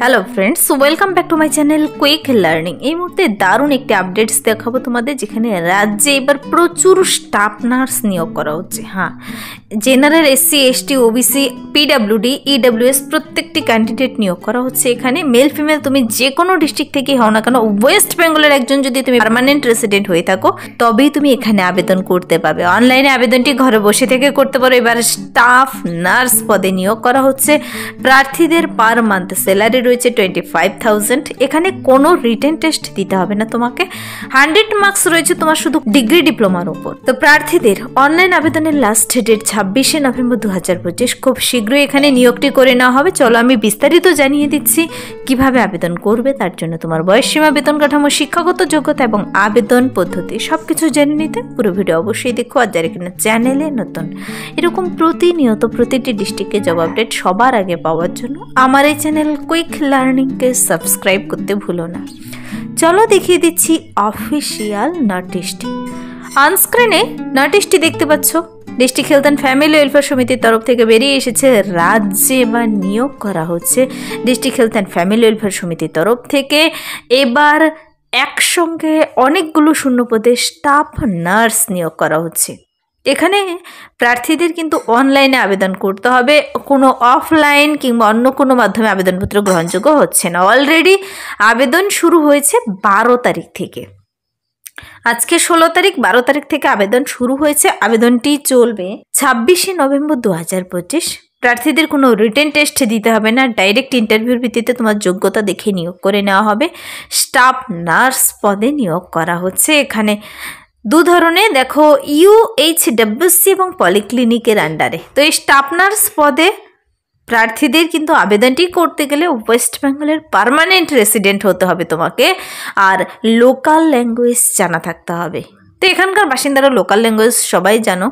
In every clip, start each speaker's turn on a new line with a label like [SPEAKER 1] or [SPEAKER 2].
[SPEAKER 1] Hello friends, welcome back to my channel quick learning. এই মুহূর্তে দারুণ একটি আপডেটস দেখাবো তোমাদের, যেখানে রাজ্যে এবার প্রচুর স্টাফ নার্স নিয়োগ করা হচ্ছে। হ্যাঁ, general, SC, ST, OBC, PWD, EWS প্রত্যেকটি ক্যান্ডিডেট নিয়োগ করা হচ্ছে এখানে। মেল ফিমেল তুমি যে কোনো ডিস্ট্রিক্ট থেকেই হও না কেন, ওয়েস্ট বেঙ্গলের একজন যদি তুমি পার্মানেন্ট রেসিডেন্ট হয়ে থাকো তবেই তুমি এখানে আবেদন করতে পারবে। অনলাইনে আবেদনটি ঘরে বসে থেকে করতে পারো। এবার স্টাফ নার্স পদে নিয়োগ করা হচ্ছে। প্রার্থীদের পার মান্থ স্যালারি রয়েছে 25,000। এখানে কোনো রিটেন টেস্ট দিতে হবে না তোমাকে। 100 মার্কস রয়েছে তোমার শুধু ডিগ্রি ডিপ্লোমার উপর। তো প্রার্থীদের অনলাইন আবেদনের লাস্ট ডেট 26শে নভেম্বর 2025। খুব শীঘ্রই এখানে নিয়োগটি করে নেওয়া হবে। চলো আমি বিস্তারিত জানিয়ে দিচ্ছি কিভাবে আবেদন করবে। তার জন্য তোমার বয়সসীমা, বেতন কাঠামো, শিক্ষাগত যোগ্যতা এবং আবেদন পদ্ধতি সবকিছু জেনে নিতে পুরো ভিডিও অবশ্যই দেখো। আর যারা কিনা চ্যানেলে নতুন, এরকম প্রতিনিয়ত প্রতিটি ডিস্ট্রিক্টে জব আপডেট সবার আগে পাওয়ার জন্য আমার এই চ্যানেল কুইক লার্নিংকে সাবস্ক্রাইব করতে ভুলো না। চলো দেখিয়ে দিচ্ছি অফিসিয়াল নোটিশটি। অনস্ক্রিনে নোটিশটি দেখতে পাচ্ছ। District health and family welfare সমিতির তরফ থেকে বেরিয়ে এসেছে। রাজ্যে এবার নিয়োগ করা হচ্ছে district health and family welfare সমিতির তরফ থেকে। এবার একসঙ্গে অনেকগুলো শূন্যপদে স্টাফ নার্স নিয়োগ করা হচ্ছে। এখানে প্রার্থীদের কিন্তু অনলাইনে আবেদন করতে হবে, কোনো অফলাইন কিংবা অন্য কোনো মাধ্যমে আবেদনপত্র গ্রহণযোগ্য হচ্ছে না। অলরেডি আবেদন শুরু হয়েছে 12 তারিখ থেকে। আজকে 16 তারিখ, 12 তারিখ থেকে আবেদন শুরু হয়েছে। আবেদনটি চলবে 26শে নভেম্বর 2025। প্রার্থীদের কোনো রিটেন টেস্ট দিতে হবে না, ডাইরেক্ট ইন্টারভিউর ভিত্তিতে তোমার যোগ্যতা দেখে নিয়োগ করে নেওয়া হবে। স্টাফ নার্স পদে নিয়োগ করা হচ্ছে। এখানে দু ধরনের দেখো, ইউএইচডব্লিউসি এবং পলিক্লিনিকের আন্ডারে। তো এই স্টাফ নার্স পদে প্রার্থীদের কিন্তু আবেদনটি করতে গেলে ওয়েস্ট বেঙ্গলের পার্মানেন্ট রেসিডেন্ট হতে হবে তোমাকে, আর লোকাল ল্যাঙ্গুয়েজ জানা থাকতে হবে। তো এখানকার বাসিন্দারা লোকাল ল্যাঙ্গুয়েজ সবাই জানো।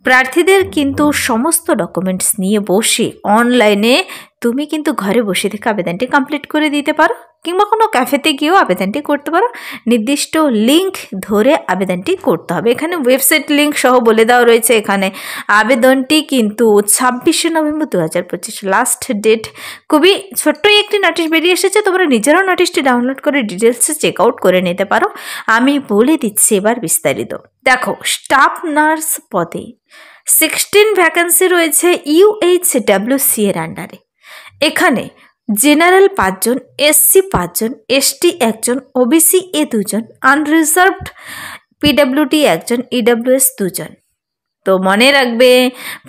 [SPEAKER 1] প্রার্থীদের কিন্তু সমস্ত ডকুমেন্টস নিয়ে বসে অনলাইনে তুমি কিন্তু ঘরে বসে থেকে আবেদনটি কমপ্লিট করে দিতে পারো, কিংবা কোনো ক্যাফেতে গিয়েও আবেদনটি করতে পারো। নির্দিষ্ট লিঙ্ক ধরে আবেদনটি করতে হবে। এখানে ওয়েবসাইট লিঙ্ক সহ বলে দেওয়া রয়েছে। এখানে আবেদনটি কিন্তু 26শে নভেম্বর 2025 লাস্ট ডেট। খুবই ছোট্টই একটি নোটিশ বেরিয়ে এসেছে। তোমরা নিজেরাও নোটিশটি ডাউনলোড করে ডিটেলসে চেক আউট করে নিতে পারো। আমি বলে দিচ্ছি এবার বিস্তারিত। দেখো, স্টাফ নার্স পদে 16 ভ্যাকেন্সি রয়েছে ইউএইচডব্লিউসি এর আন্ডারে। এখানে জেনারেল 5 জন, এসসি 5 জন, এসটি 1 জন, ওবিসি 2 জন, আনরিজার্ভড পিডাব্লিউডি 1 জন, ইডাব্লিউএস 2 জন। তো মনে রাখবে,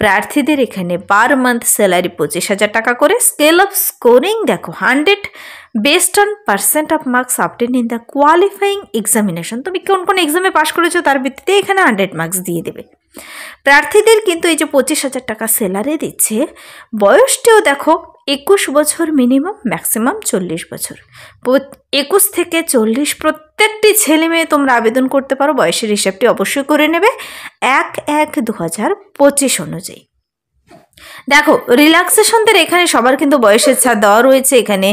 [SPEAKER 1] প্রার্থীদের এখানে পার মান্থ স্যালারি 25,000 টাকা করে। স্কেল অফ স্কোরিং দেখো, 100 based on percent of marks obtain in the qualifying examination. তুমি কোন কোন এক্সামে পাশ করেছো তার ভিত্তিতে এখানে 100 মার্কস দিয়ে দেবে। প্রার্থীদের কিন্তু এই যে 25,000 টাকা স্যালারি দিচ্ছে, বয়সটিও দেখো 21 বছর মিনিমাম, ম্যাক্সিমাম 40 বছর। 21 থেকে 40 প্রত্যেকটি ছেলে মেয়ে তোমরা আবেদন করতে পারো। বয়সের হিসাবটি অবশ্যই করে নেবে 1/1/2025 অনুযায়ী। দেখো, রিল্যাক্সেশনদের এখানে সবার কিন্তু বয়সের ছাড় দেওয়া রয়েছে। এখানে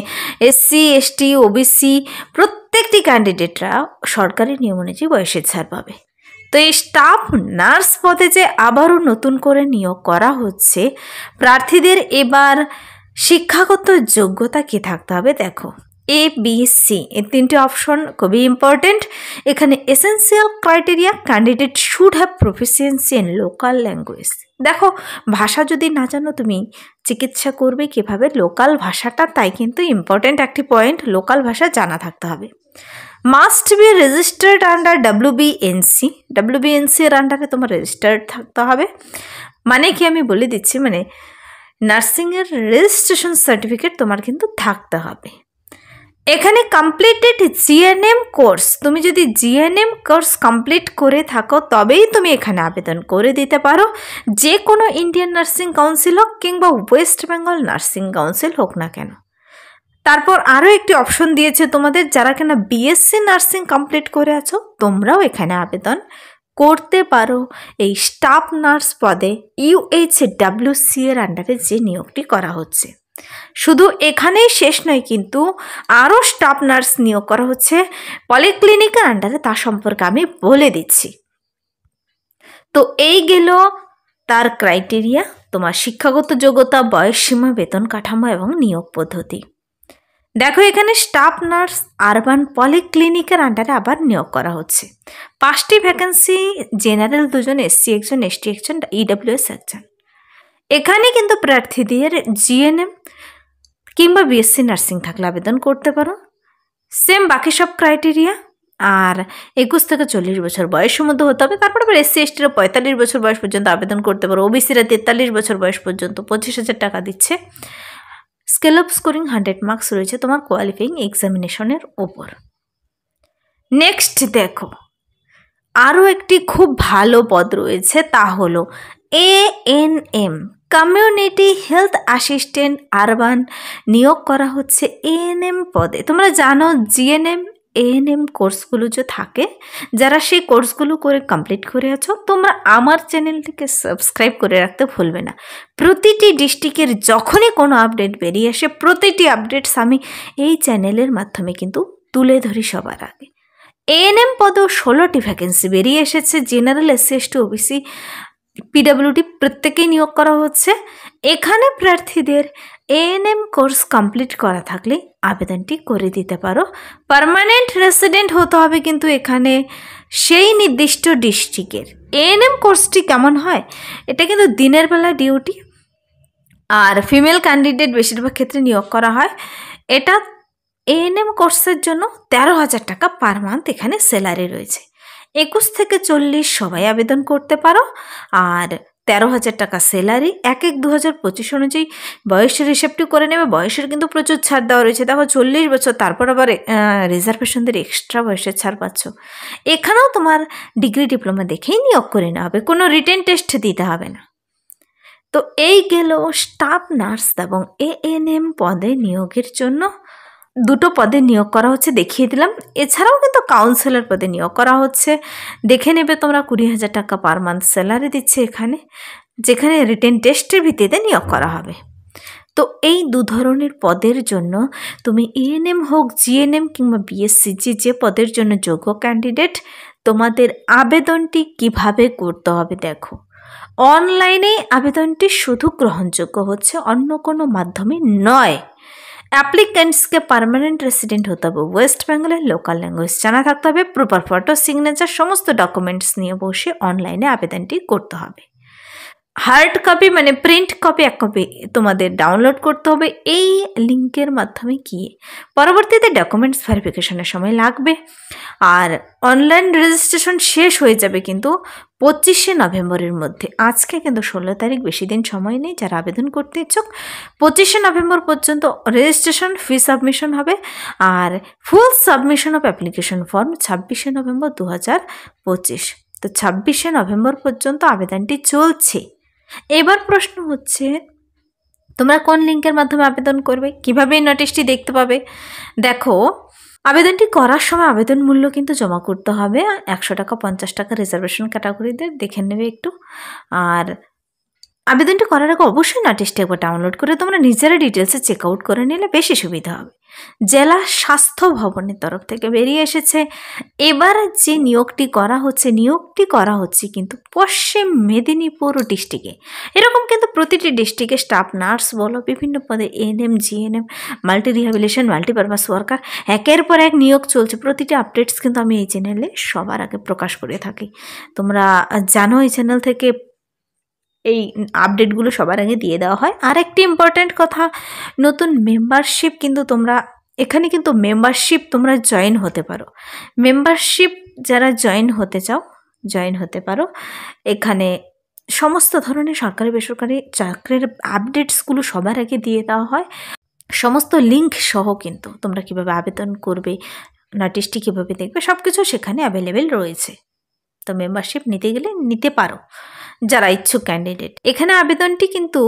[SPEAKER 1] এসসি, এসটি, ওবিসি প্রত্যেকটি ক্যান্ডিডেটরা সরকারি নিয়ম অনুযায়ী বয়সের ছাড় পাবে। তো এই স্টাফ নার্স পদে যে আবারও নতুন করে নিয়োগ করা হচ্ছে, প্রার্থীদের এবার শিক্ষাগত যোগ্যতা কি থাকতে হবে দেখো, ABC এই 3টে অপশন খুবই ইম্পর্টেন্ট। এখানে essential criteria, candidate should have proficiency in local language. দেখো, ভাষা যদি না জানো তুমি চিকিৎসা করবে কিভাবে, লোকাল ভাষাটা তাই কিন্তু ইম্পর্টেন্ট একটি পয়েন্ট। লোকাল ভাষা জানা থাকতে হবে। Must be registered under WBNC। WBNC এর আন্ডারে তোমার রেজিস্টার্ড থাকতে হবে। মানে কি আমি বলে দিচ্ছি, মানে নার্সিংয়ের রেজিস্ট্রেশন সার্টিফিকেট তোমার কিন্তু থাকতে হবে। এখানে কমপ্লিটেড জিএনএম কোর্স, তুমি যদি জিএনএম কোর্স কমপ্লিট করে থাকো তবেই তুমি এখানে আবেদন করে দিতে পারো। যে কোনো ইন্ডিয়ান নার্সিং কাউন্সিল হোক কিংবা ওয়েস্ট বেঙ্গল নার্সিং কাউন্সিল হোক না কেন। তারপর আরও একটি অপশন দিয়েছে তোমাদের, যারা কিনা বিএসসি নার্সিং কমপ্লিট করে আছো তোমরাও এখানে আবেদন করতে পারো এই স্টাফ নার্স পদে ইউএইচডব্লিউসি এর আন্ডারে যে নিয়োগটি করা হচ্ছে। শুধু এখানেই শেষ নয়, কিন্তু আরও স্টাফ নার্স নিয়োগ করা হচ্ছে পলিক্লিনিকের আন্ডারে। তা সম্পর্কে আমি বলে দিচ্ছি। তো এই গেল তার ক্রাইটেরিয়া, তোমার শিক্ষাগত যোগ্যতা, বয়সসীমা, বেতন কাঠামো এবং নিয়োগ পদ্ধতি। দেখো এখানে স্টাফ নার্স আরবান পলিক্লিনিকের আন্ডারে আবার নিয়োগ করা হচ্ছে। 5টি ভ্যাকেন্সি, জেনারেল 2 জন, এসসি 1 জন, এসটি 1 জন, ইডব্লিউএস 1 জন। এখানে কিন্তু প্রার্থীদের জিএনএম কিংবা বিএসসি নার্সিং থাকলে আবেদন করতে পারো। সেম বাকি সব ক্রাইটেরিয়া। আর 21 থেকে 40 বছর বয়সের মধ্যে হতে হবে। তারপর আবার এসসি এসটিরা 45 বছর বয়স পর্যন্ত আবেদন করতে পারো। ওবিসিরা 43 বছর বয়স পর্যন্ত 25,000 টাকা দিচ্ছে। স্কেল অফ স্কোরিং 100 মার্কস রয়েছে তোমার কোয়ালিফাইং এক্সামিনেশনের ওপর। নেক্সট দেখো আরও একটি খুব ভালো পদ রয়েছে, তা হলো ANM community health assistant urban নিয়োগ করা হচ্ছে এএনএম পদে। তোমরা জানো জিএনএম এএনএম কোর্সগুলো যে থাকে, যারা সেই কোর্সগুলো করে কমপ্লিট করে আছো তোমরা আমার চ্যানেলটিকে সাবস্ক্রাইব করে রাখতে ভুলবে না। প্রতিটি ডিস্ট্রিক্টের যখনই কোনো আপডেট বেরিয়ে আসে প্রতিটি আপডেটস আমি এই চ্যানেলের মাধ্যমে কিন্তু তুলে ধরি সবার আগে। এএনএম পদেও 16টি ভ্যাকেন্সি বেরিয়ে এসেছে। General, SC ST, OBC, PWD প্রত্যেকেই নিয়োগ করা হচ্ছে। এখানে প্রার্থীদের এএনএম কোর্স কমপ্লিট করা থাকলে আবেদনটি করে দিতে পারো। পার্মানেন্ট রেসিডেন্ট হতে হবে কিন্তু এখানে সেই নির্দিষ্ট ডিস্ট্রিক্টের। এএনএম কোর্সটি কেমন হয়, এটা কিন্তু দিনের বেলা ডিউটি, আর ফিমেল ক্যান্ডিডেট বেশিরভাগ ক্ষেত্রে নিয়োগ করা হয়। এটা এএনএম কোর্সের জন্য 13,000 টাকা পার মান্থ এখানে স্যালারি রয়েছে। 21 থেকে 40 সবাই আবেদন করতে পারো। আর 13,000 টাকা স্যালারি 1/1/2025 অনুযায়ী বয়সের হিসেবটি করে নেবে। বয়সের কিন্তু প্রচুর ছাড় দেওয়া রয়েছে। দেখো 40 বছর, তারপর আবার রিজার্ভেশনদের এক্সট্রা বয়সের ছাড় পাচ্ছ। এখানেও তোমার ডিগ্রি ডিপ্লোমা দেখেই নিয়োগ করে নেওয়া হবে, কোনো রিটেন টেস্ট দিতে হবে না। তো এই গেল স্টাফ নার্স এবং এএনএম পদে নিয়োগের জন্য। 2টো পদে নিয়োগ করা হচ্ছে দেখিয়ে দিলাম। এছাড়াও কিন্তু কাউন্সিলর পদে নিয়োগ করা হচ্ছে, দেখে নেবে তোমরা। 20,000 টাকা পার মান্থ স্যালারি দিচ্ছে এখানে, যেখানে রিটেন টেস্টের ভিত্তিতে নিয়োগ করা হবে। তো এই 2 ধরনের পদের জন্য তুমি এএনএম হোক, জিএনএম কিংবা বিএসসি, যে পদের জন্য যোগ্য ক্যান্ডিডেট, তোমাদের আবেদনটি কিভাবে করতে হবে দেখো। অনলাইনে আবেদনটি শুধু গ্রহণযোগ্য হচ্ছে, অন্য কোনো মাধ্যমে নয়। অ্যাপ্লিক্যান্টসকে পার্মানেন্ট রেসিডেন্ট হতে হবে, ওয়েস্ট বেঙ্গলের লোকাল ল্যাঙ্গুয়েজ জানা থাকতে হবে, প্রপার ফটো, সিগনেচার সমস্ত ডকুমেন্টস নিয়ে বসে অনলাইনে আবেদনটি করতে হবে। হার্ড কপি মানে প্রিন্ট কপি 1 কপি তোমাদের ডাউনলোড করতে হবে এই লিঙ্কের মাধ্যমে গিয়ে। পরবর্তীতে ডকুমেন্টস ভেরিফিকেশনের সময় লাগবে। আর অনলাইন রেজিস্ট্রেশন শেষ হয়ে যাবে কিন্তু 25শে নভেম্বরের মধ্যে। আজকে কিন্তু 16 তারিখ, বেশি দিন সময় নেই। যারা আবেদন করতে ইচ্ছুক 25শে নভেম্বর পর্যন্ত রেজিস্ট্রেশন, ফি সাবমিশন হবে। আর full submission of application form 26শে নভেম্বর 2025। তো 26শে নভেম্বর পর্যন্ত আবেদনটি চলছে। এবার প্রশ্ন হচ্ছে তোমরা কোন লিঙ্কের মাধ্যমে আবেদন করবে, কিভাবে এই নোটিশটি দেখতে পাবে। দেখো আবেদনটি করার সময় আবেদন মূল্য কিন্তু জমা করতে হবে 100 টাকা, 50 টাকা রিজার্ভেশন ক্যাটাগরিদের, দেখে নেবে একটু। আর আবেদনটি করার আগে অবশ্যই নোটিশটি একবার ডাউনলোড করে তোমরা নিজেরা ডিটেলসে চেক আউট করে নিলে বেশি সুবিধা হবে। জেলা স্বাস্থ্য ভবনের তরফ থেকে বেরিয়ে এসেছে। এবার যে নিয়োগটি করা হচ্ছে কিন্তু পশ্চিম মেদিনীপুর ডিস্ট্রিক্টে। এরকম কিন্তু প্রতিটি ডিস্ট্রিক্টে স্টাফ নার্স বলো, বিভিন্ন পদে ANM, GNM, multi rehabilitation, multipurpose worker একের পর এক নিয়োগ চলছে। প্রতিটি আপডেটস কিন্তু আমি এই চ্যানেলে সবার আগে প্রকাশ করে থাকি। তোমরা জানো এই চ্যানেল থেকে এই আপডেটগুলো সবার আগে দিয়ে দেওয়া হয়। আর একটি ইম্পর্ট্যান্ট কথা, নতুন মেম্বারশিপ কিন্তু তোমরা এখানে কিন্তু তোমরা জয়েন হতে পারো। মেম্বারশিপ যারা জয়েন হতে চাও জয়েন হতে পারো। এখানে সমস্ত ধরনের সরকারি বেসরকারি চাকরির আপডেটসগুলো সবার আগে দিয়ে দেওয়া হয়, সমস্ত লিঙ্ক সহ। কিন্তু তোমরা কিভাবে আবেদন করবে, নোটিশটি কীভাবে দেখবে, সব কিছু সেখানে অ্যাভেলেবেল রয়েছে। তো মেম্বারশিপ নিতে গেলে নিতে পারো যারা ইচ্ছুক ক্যান্ডিডেট। এখানে আবেদনটি কিন্তু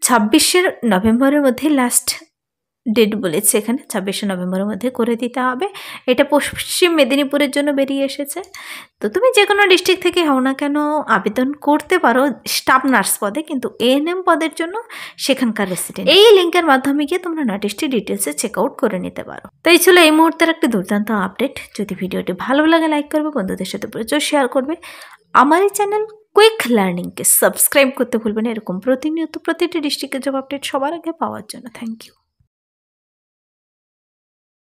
[SPEAKER 1] 26শে নভেম্বরের মধ্যে লাস্ট ডেট বলেছে, এখানে 26শে নভেম্বরের মধ্যে করে দিতে হবে। এটা পশ্চিম মেদিনীপুরের জন্য বেরিয়ে এসেছে। তো তুমি যে কোনো ডিস্ট্রিক্ট থেকে হও না কেন আবেদন করতে পারো স্টাফ নার্স পদে, কিন্তু এএনএম পদের জন্য সেখানকার রেসিডেন্ট। এই লিঙ্কের মাধ্যমে গিয়ে তোমরা নোটিশটি ডিটেলসে চেক আউট করে নিতে পারো। তো এই ছিল এই মুহূর্তের একটি দুর্দান্ত আপডেট। যদি ভিডিওটি ভালো লাগে লাইক করবে, বন্ধুদের সাথে প্রচুর শেয়ার করবে। আমার এই চ্যানেল কুইক লার্নিংকে সাবস্ক্রাইব করতে ভুলবেন না, এরকম প্রতিনিয়ত প্রতিটি ডিস্ট্রিক্টের জব আপডেট সবার আগে পাওয়ার জন্য। Thank you.